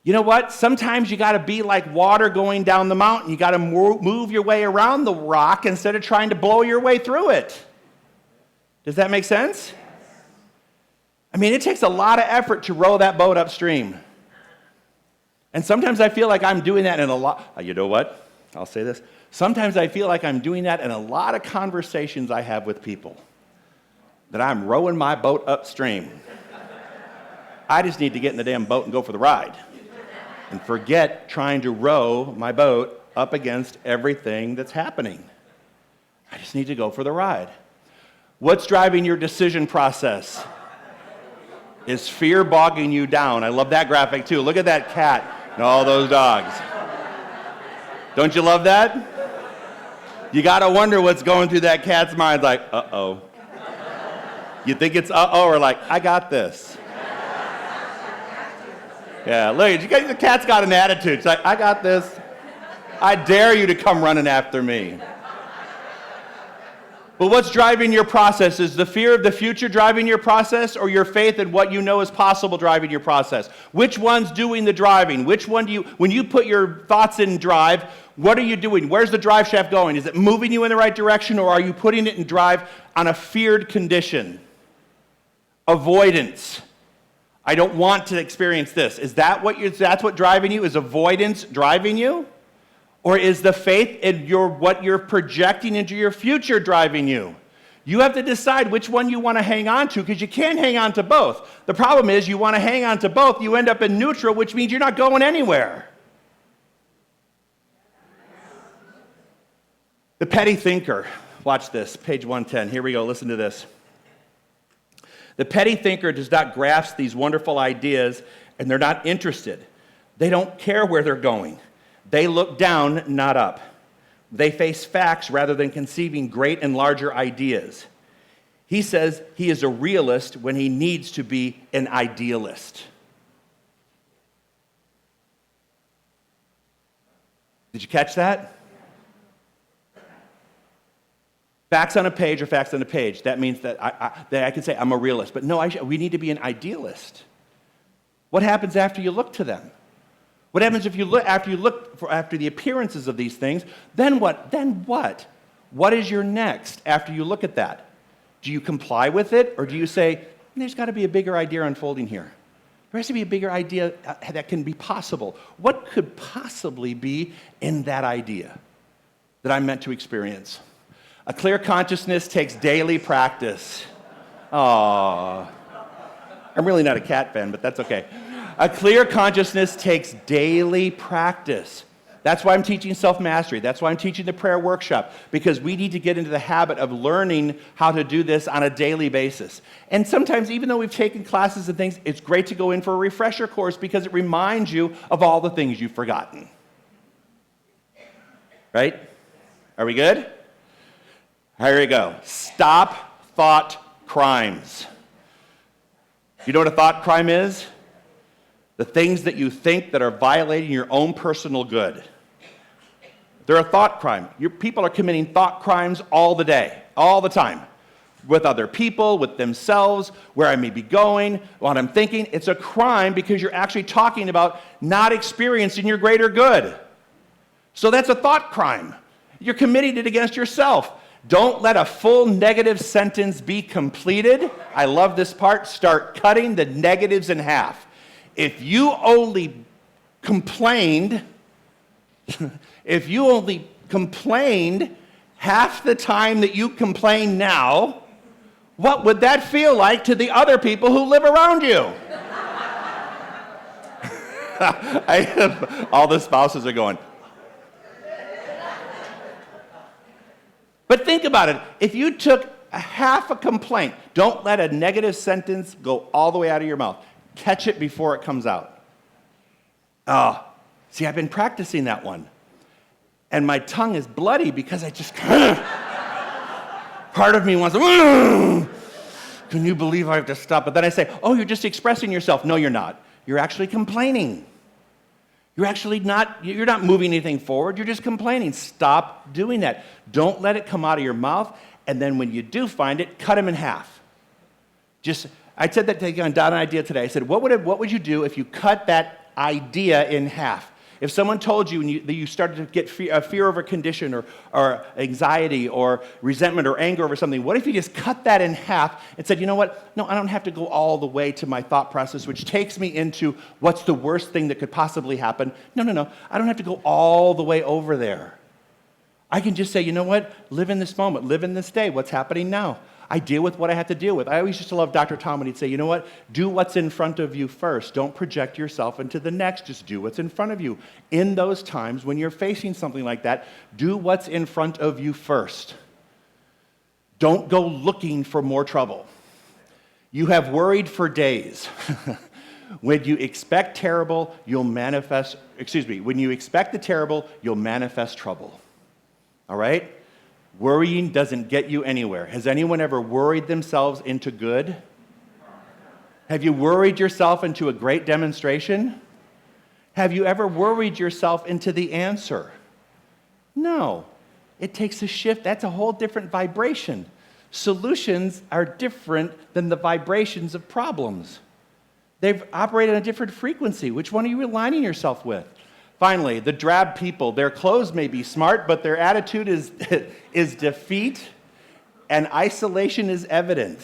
you know what? Sometimes you got to be like water going down the mountain. You got to move your way around the rock instead of trying to blow your way through it. Does that make sense? I mean, it takes a lot of effort to row that boat upstream. And sometimes I feel like I'm doing that in a lot. You know what? I'll say this. Sometimes I feel like I'm doing that in a lot of conversations I have with people. That I'm rowing my boat upstream. I just need to get in the damn boat and go for the ride. And forget trying to row my boat up against everything that's happening. I just need to go for the ride. What's driving your decision process? Is fear bogging you down? I love that graphic too. Look at that cat and all those dogs. Don't you love that? You gotta wonder what's going through that cat's mind, like, uh-oh. You think it's uh-oh, or like, I got this. Yeah, look, the cat's got an attitude. It's like, I got this. I dare you to come running after me. But what's driving your process? Is the fear of the future driving your process, or your faith in what you know is possible driving your process? Which one's doing the driving? Which one do you, when you put your thoughts in drive, what are you doing? Where's the drive shaft going? Is it moving you in the right direction, or are you putting it in drive on a feared condition? Avoidance. I don't want to experience this. Is that that's what driving you? Is avoidance driving you? Or is the faith in what you're projecting into your future driving you? You have to decide which one you want to hang on to, because you can't hang on to both. The problem is you want to hang on to both, you end up in neutral, which means you're not going anywhere. The petty thinker. Watch this, page 110. Here we go, listen to this. The petty thinker does not grasp these wonderful ideas, and they're not interested. They don't care where they're going. They look down, not up. They face facts rather than conceiving great and larger ideas. He says he is a realist when he needs to be an idealist. Did you catch that? Facts on a page are facts on a page. That means that I can say I'm a realist. But no, we need to be an idealist. What happens after you look to them? What happens if you look after the appearances of these things? Then what? Then what? What is your next after you look at that? Do you comply with it, or do you say, there's got to be a bigger idea unfolding here? There has to be a bigger idea that can be possible. What could possibly be in that idea that I'm meant to experience? A clear consciousness takes daily practice. Aww. I'm really not a cat fan, but that's okay. A clear consciousness takes daily practice. That's why I'm teaching self-mastery. That's why I'm teaching the prayer workshop, because we need to get into the habit of learning how to do this on a daily basis. And sometimes, even though we've taken classes and things, it's great to go in for a refresher course because it reminds you of all the things you've forgotten. Right? Are we good? Here we go. Stop thought crimes. You know what a thought crime is? The things that you think that are violating your own personal good. They're a thought crime. People are committing thought crimes all the day, all the time, with other people, with themselves, where I may be going, what I'm thinking. It's a crime because you're actually talking about not experiencing your greater good. So that's a thought crime. You're committing it against yourself. Don't let a full negative sentence be completed. I love this part. Start cutting the negatives in half. If you only complained, if you only complained half the time that you complain now, what would that feel like to the other people who live around you? All the spouses are going. But think about it. If you took a half a complaint, don't let a negative sentence go all the way out of your mouth. Catch it before it comes out. Oh, see, I've been practicing that one. And my tongue is bloody because I just, part of me wants to, can you believe I have to stop? But then I say, oh, you're just expressing yourself. No, you're not. You're actually complaining. You're not moving anything forward. You're just complaining. Stop doing that. Don't let it come out of your mouth. And then when you do find it, cut them in half. I said that to Don an idea today. I said, what would you do if you cut that idea in half? If someone told you that you started to get fear over condition or anxiety or resentment or anger over something, what if you just cut that in half and said, you know what? No, I don't have to go all the way to my thought process, which takes me into what's the worst thing that could possibly happen. No. I don't have to go all the way over there. I can just say, you know what? Live in this moment. Live in this day. What's happening now? I deal with what I have to deal with. I always used to love Dr. Tom when he'd say, you know what? Do what's in front of you first. Don't project yourself into the next. Just do what's in front of you. In those times when you're facing something like that, do what's in front of you first. Don't go looking for more trouble. You have worried for days. When you expect terrible, when you expect the terrible, you'll manifest trouble. All right? Worrying doesn't get you anywhere. Has anyone ever worried themselves into good? Have you worried yourself into a great demonstration? Have you ever worried yourself into the answer? No. It takes a shift. That's a whole different vibration. Solutions are different than the vibrations of problems. They operate on a different frequency. Which one are you aligning yourself with? Finally, the drab people, their clothes may be smart, but their attitude is defeat, and isolation is evident.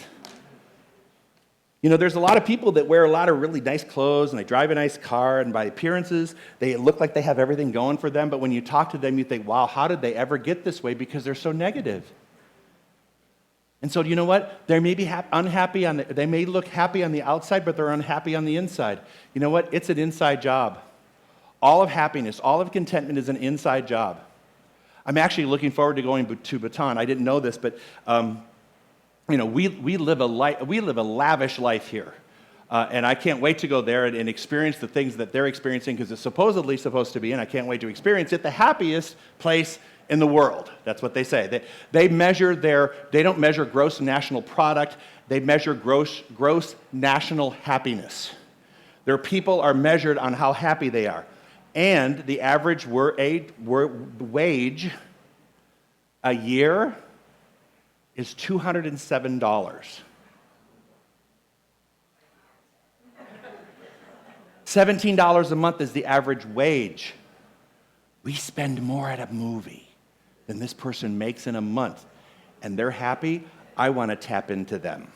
You know, there's a lot of people that wear a lot of really nice clothes, and they drive a nice car, and by appearances, they look like they have everything going for them, but when you talk to them, you think, wow, how did they ever get this way? Because they're so negative. And so, you know what? They may be unhappy they may look happy on the outside, but they're unhappy on the inside. You know what? It's an inside job. All of happiness, all of contentment is an inside job. I'm actually looking forward to going to Bhutan. I didn't know this, but we live a lavish life here, and I can't wait to go there and experience the things that they're experiencing because it's supposedly supposed to be, and I can't wait to experience it. The happiest place in the world. That's what they say. They don't measure gross national product. They measure gross national happiness. Their people are measured on how happy they are. And the average wage a year is $207. $17 a month is the average wage. We spend more at a movie than this person makes in a month. And they're happy. I want to tap into them.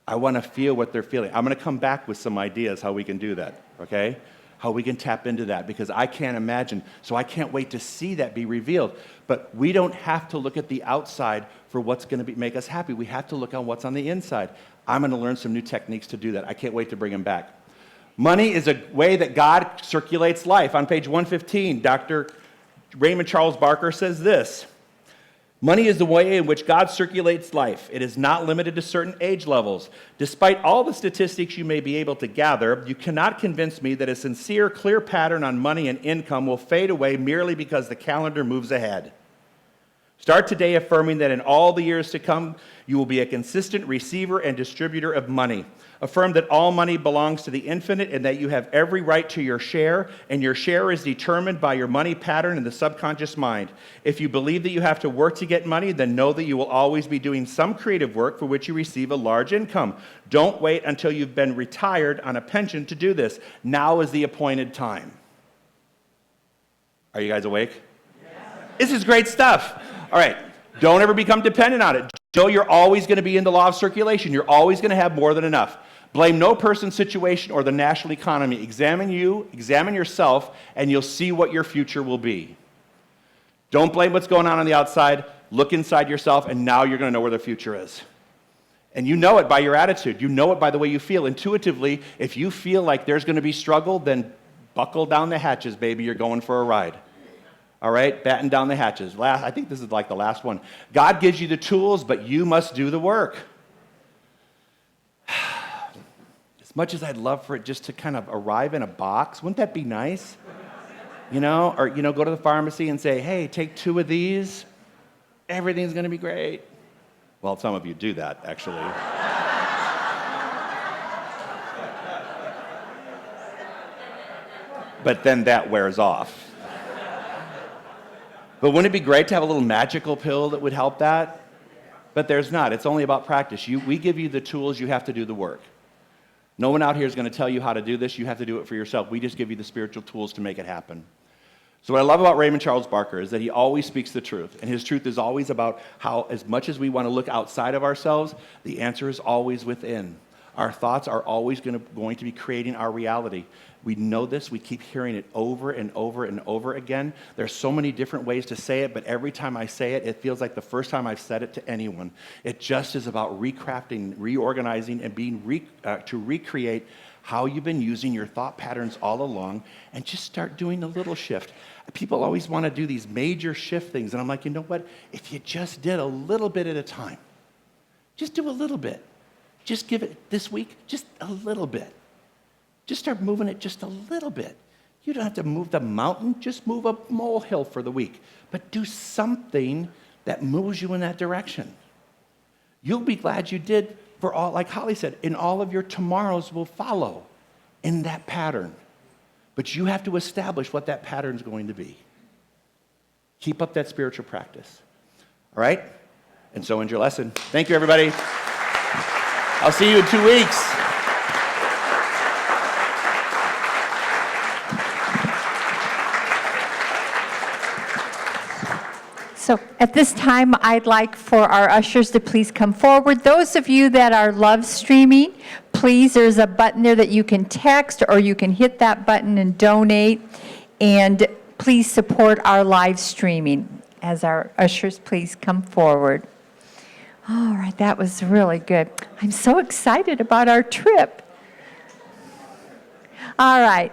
I want to feel what they're feeling. I'm going to come back with some ideas how we can do that, okay? How we can tap into that, because I can't imagine. So I can't wait to see that be revealed. But we don't have to look at the outside for what's going to make us happy. We have to look on what's on the inside. I'm going to learn some new techniques to do that. I can't wait to bring them back. Money is a way that God circulates life. On page 115, Dr. Raymond Charles Barker says this: money is the way in which God circulates life. It is not limited to certain age levels. Despite all the statistics you may be able to gather, you cannot convince me that a sincere, clear pattern on money and income will fade away merely because the calendar moves ahead. Start today affirming that in all the years to come, you will be a consistent receiver and distributor of money. Affirm that all money belongs to the infinite and that you have every right to your share, and your share is determined by your money pattern in the subconscious mind. If you believe that you have to work to get money, then know that you will always be doing some creative work for which you receive a large income. Don't wait until you've been retired on a pension to do this. Now is the appointed time. Are you guys awake? This is great stuff. All right, don't ever become dependent on it. Joe, you're always going to be in the law of circulation. You're always going to have more than enough. Blame no person, situation, or the national economy. Examine yourself, and you'll see what your future will be. Don't blame what's going on the outside. Look inside yourself, and now you're going to know where the future is. And you know it by your attitude. You know it by the way you feel. Intuitively, if you feel like there's going to be struggle, then buckle down the hatches, baby. You're going for a ride. All right? Batten down the hatches. I think this is like the last one. God gives you the tools, but you must do the work. As much as I'd love for it just to kind of arrive in a box, wouldn't that be nice? Or, go to the pharmacy and say, hey, take 2 of these. Everything's going to be great. Well, some of you do that, actually. But then that wears off. But wouldn't it be great to have a little magical pill that would help that? But there's not. It's only about practice. We give you the tools. You have to do the work. No one out here is going to tell you how to do this. You have to do it for yourself. We just give you the spiritual tools to make it happen. So what I love about Raymond Charles Barker is that he always speaks the truth. And his truth is always about how, as much as we want to look outside of ourselves, the answer is always within. Our thoughts are always going to be creating our reality. We know this. We keep hearing it over and over and over again. There's so many different ways to say it, but every time I say it, it feels like the first time I've said it to anyone. It just is about recrafting, reorganizing, and being to recreate how you've been using your thought patterns all along, and just start doing a little shift. People always want to do these major shift things, and I'm like, you know what? If you just did a little bit at a time, just do a little bit. Just give it this week, just a little bit. Just start moving it just a little bit. You don't have to move the mountain, just move a molehill for the week. But do something that moves you in that direction. You'll be glad you did, for all, like Holly said, and all of your tomorrows will follow in that pattern. But you have to establish what that pattern is going to be. Keep up that spiritual practice. All right? And so end your lesson. Thank you, everybody. I'll see you in 2 weeks. So at this time, I'd like for our ushers to please come forward. Those of you that are live streaming, please, there's a button there that you can text, or you can hit that button and donate. And please support our live streaming. As our ushers, please come forward. All right, that was really good. I'm so excited about our trip. All right.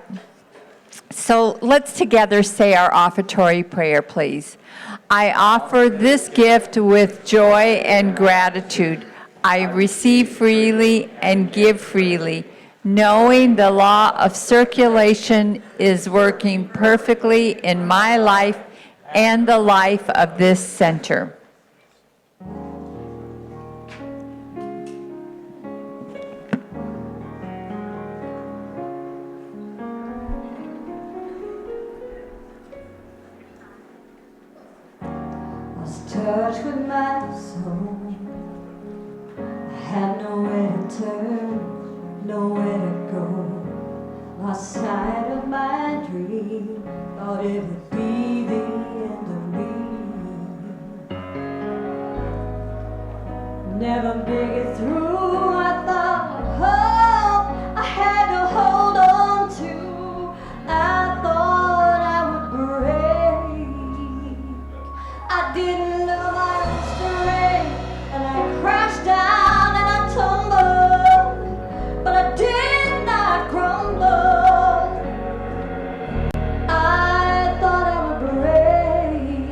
So let's together say our offertory prayer, please. I offer this gift with joy and gratitude. I receive freely and give freely, knowing the law of circulation is working perfectly in my life and the life of this center. Touch with my soul. I had nowhere to turn, nowhere to go. Lost sight of my dream, thought it would be the end of me. Never make it through, I thought of hope I had to hold on to. I thought I would break. I didn't know my own strength, and I crashed down and I tumbled, but I did not crumble. I thought I would break.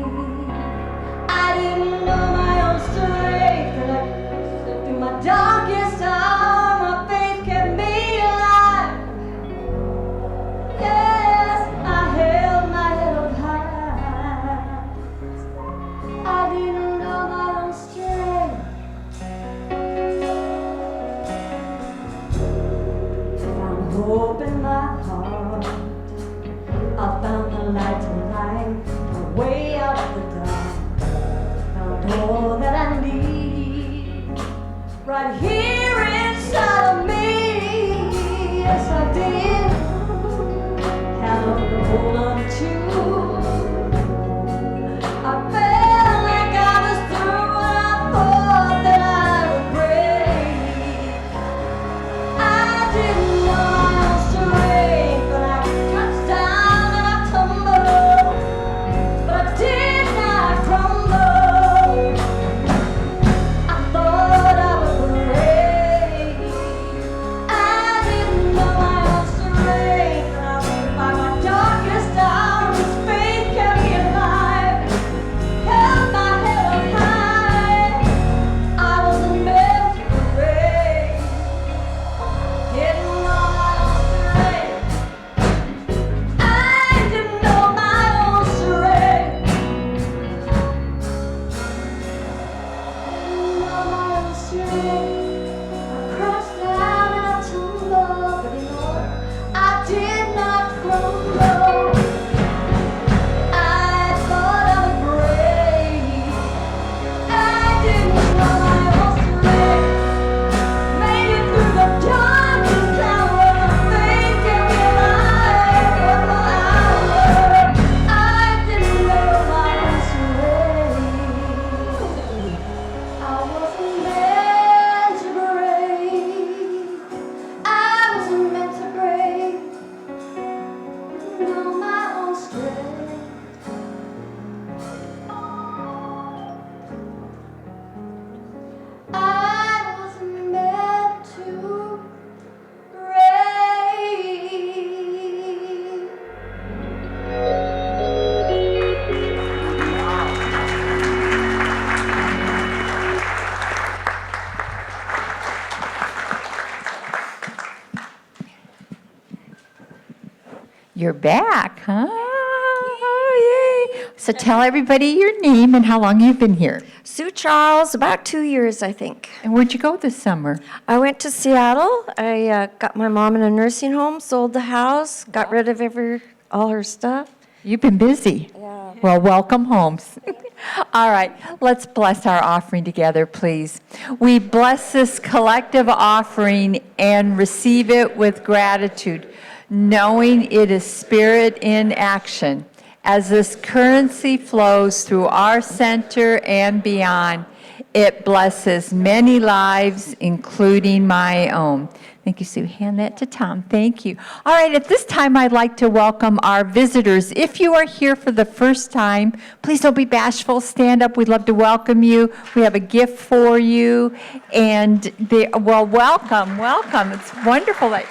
I didn't know my own strength, and I through my darkest hour, my faith kept me alive. Yes, I held my head up high. I didn't know my own strength. Found hope in my heart. I found the light to life, a way out of the dark. Found all that I need right here inside of me. Yes, I did. Have to hold on to. You're back, huh? Oh, yay. So tell everybody your name and how long you've been here. Sue Charles, about 2 years, I think. And where'd you go this summer? I went to Seattle. I got my mom in a nursing home, sold the house, got rid of all her stuff. You've been busy. Yeah. Well, welcome home. All right, let's bless our offering together, please. We bless this collective offering and receive it with gratitude, knowing it is spirit in action. As this currency flows through our center and beyond, it blesses many lives, including my own. Thank you, Sue. Hand that to Tom. Thank you. All right, at this time, I'd like to welcome our visitors. If you are here for the first time, please don't be bashful. Stand up. We'd love to welcome you. We have a gift for you. And, welcome, welcome. It's wonderful that.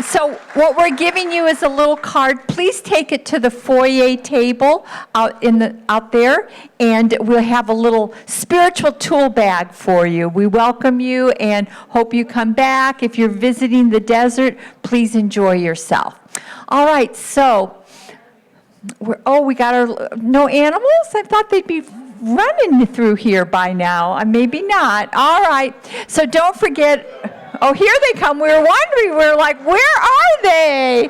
So what we're giving you is a little card. Please take it to the foyer table out there, and we'll have a little spiritual tool bag for you. We welcome you and hope you come back. If you're visiting the desert, please enjoy yourself. All right, so we got our no animals? I thought they'd be running through here by now. Maybe not. All right, so don't forget. Oh, here they come. We were wondering. We were like, where are they?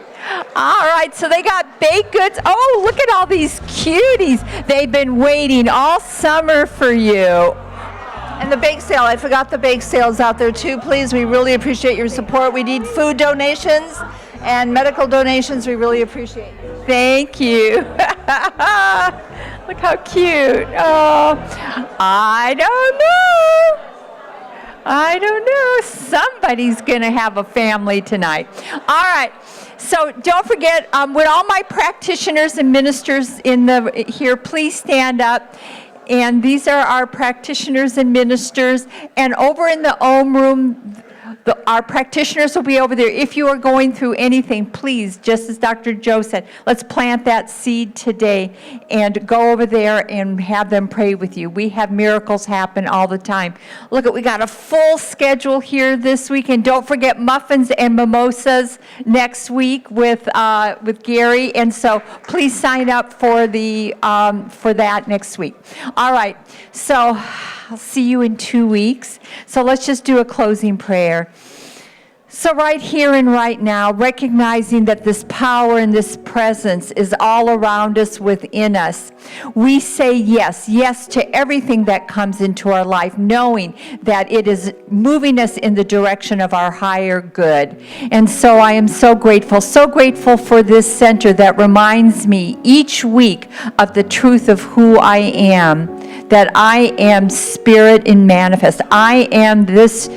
All right, so they got baked goods. Oh, look at all these cuties. They've been waiting all summer for you. And the bake sale, I forgot the bake sale's out there too. Please, we really appreciate your support. We need food donations and medical donations. We really appreciate it. Thank you. Look how cute. Oh, I don't know. Somebody's going to have a family tonight. All right. So don't forget, with all my practitioners and ministers here, please stand up. And these are our practitioners and ministers. And over in the Om room, our practitioners will be over there. If you are going through anything, please, just as Dr. Joe said, let's plant that seed today and go over there and have them pray with you. We have miracles happen all the time. Look, we got a full schedule here this week, and don't forget muffins and mimosas next week with Gary. And so please sign up for that next week. All right, so I'll see you in 2 weeks. So let's just do a closing prayer. So right here and right now, recognizing that this power and this presence is all around us, within us, we say yes to everything that comes into our life, knowing that it is moving us in the direction of our higher good. And so I am so grateful for this center that reminds me each week of the truth of who I am, that I am spirit in manifest. I am this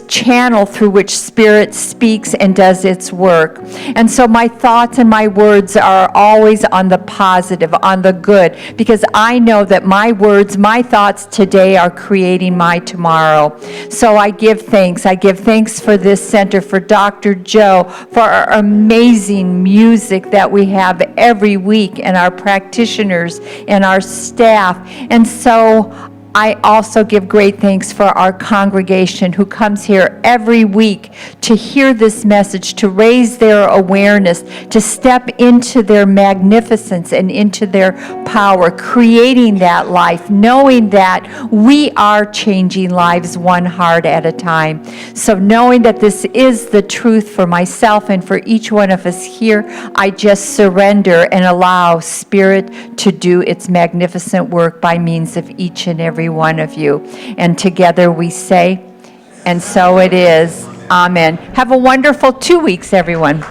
channel through which Spirit speaks and does its work. And so my thoughts and my words are always on the positive, on the good, because I know that my words, my thoughts today are creating my tomorrow. So I give thanks. I give thanks for this center, for Dr. Joe, for our amazing music that we have every week, and our practitioners and our staff. And so I also give great thanks for our congregation who comes here every week to hear this message, to raise their awareness, to step into their magnificence and into their power, creating that life, knowing that we are changing lives one heart at a time. So knowing that this is the truth for myself and for each one of us here, I just surrender and allow Spirit to do its magnificent work by means of each and every one of you. And together we say, and so it is. Amen. Have a wonderful 2 weeks, everyone.